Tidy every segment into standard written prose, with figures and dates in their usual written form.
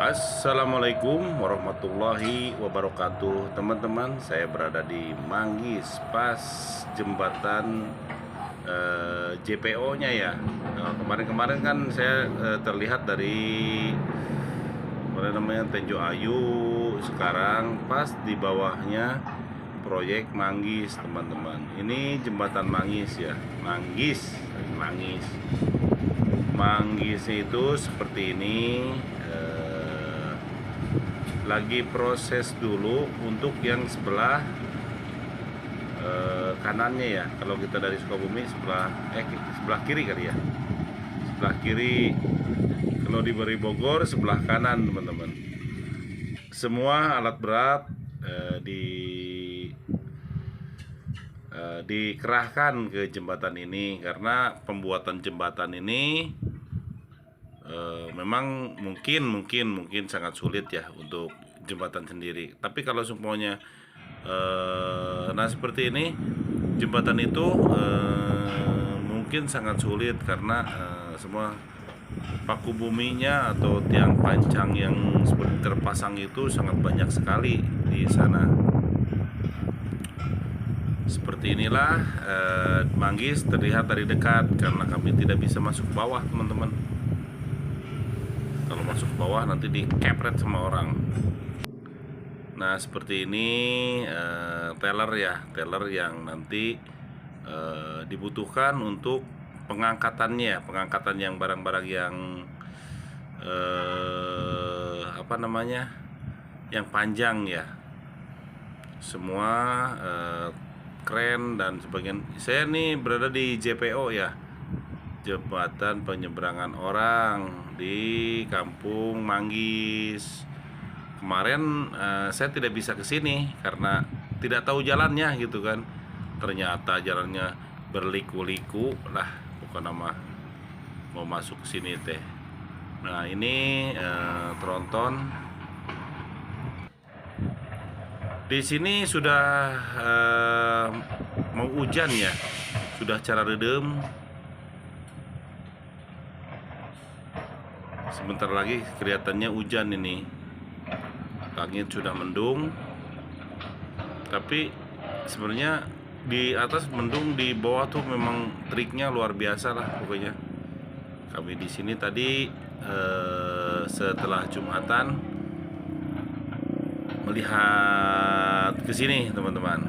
Assalamualaikum warahmatullahi wabarakatuh. Teman-teman, saya berada di Manggis, pas jembatan JPO-nya ya. Kemarin-kemarin kan saya terlihat dari Tenjo Ayu. Sekarang pas di bawahnya proyek Manggis, teman-teman. Ini jembatan Manggis ya. Manggis. Manggis itu seperti ini. Lagi proses dulu untuk yang sebelah kanannya ya. Kalau kita dari Sukabumi sebelah kiri kali ya. Sebelah kiri. Kalau di Bogor sebelah kanan, teman-teman. Semua alat berat dikerahkan ke jembatan ini karena pembuatan jembatan ini memang mungkin sangat sulit ya untuk jembatan sendiri. Tapi kalau semuanya seperti ini, jembatan itu mungkin sangat sulit karena semua paku buminya atau tiang pancang yang seperti terpasang itu sangat banyak sekali di sana. Seperti inilah Manggis terlihat dari dekat karena kami tidak bisa masuk ke bawah, teman-teman. Kalau masuk ke bawah nanti dikepret sama orang. Nah, seperti ini teller yang nanti dibutuhkan untuk pengangkatan yang barang-barang yang yang panjang ya. Semua kren dan sebagainya. Saya nih berada di JPO ya, jembatan penyeberangan orang di Kampung Manggis. Kemarin saya tidak bisa ke sini karena tidak tahu jalannya gitu kan. Ternyata jalannya berliku-liku lah, bukan nama mau masuk ke sini teh. Nah, ini tronton. Di sini sudah mau hujan ya, sudah cara redem. Sebentar lagi kelihatannya hujan ini. Langit sudah mendung. Tapi sebenarnya di atas mendung, di bawah tuh memang triknya luar biasa lah pokoknya. Kami di sini tadi setelah Jumatan melihat ke sini, teman-teman.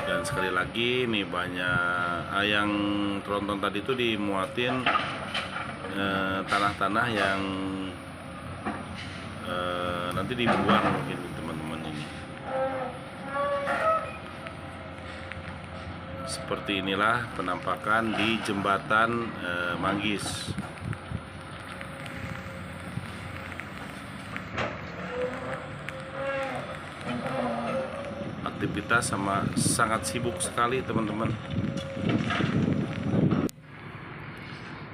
Dan sekali lagi nih banyak yang tronton tadi itu dimuatin tanah-tanah yang nanti dibuang mungkin, teman-teman. Ini seperti inilah penampakan di jembatan Manggis. Aktivitas sangat sibuk sekali, teman-teman.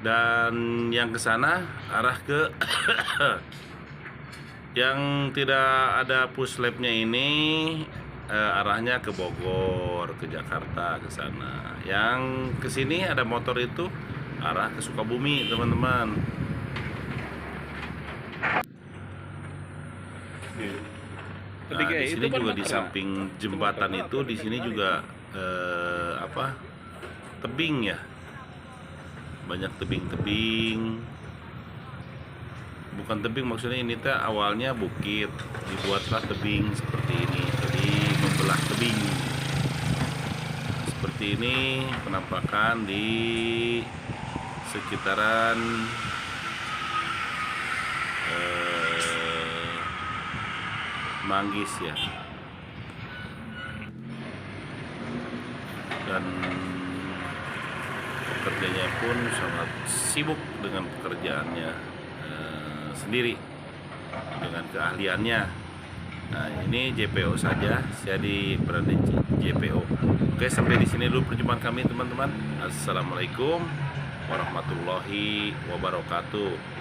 Dan yang ke sana arah ke yang tidak ada puslapnya ini arahnya ke Bogor, ke Jakarta, ke sana. Yang ke sini ada motor itu arah ke Sukabumi, teman-teman. Nah, di sini juga di samping jembatan itu, di sini juga tebing ya. Banyak tebing-tebing. Bukan tebing, maksudnya ini teh awalnya bukit, dibuatlah tebing seperti ini. Jadi membelah tebing. Seperti ini penampakan di sekitaran Manggis ya. Dan pekerjanya pun sangat sibuk dengan pekerjaannya sendiri, dengan keahliannya. Nah, ini JPO saja, saya berada di JPO. Oke, sampai di sini dulu perjumpaan kami, teman-teman. Assalamualaikum warahmatullahi wabarakatuh.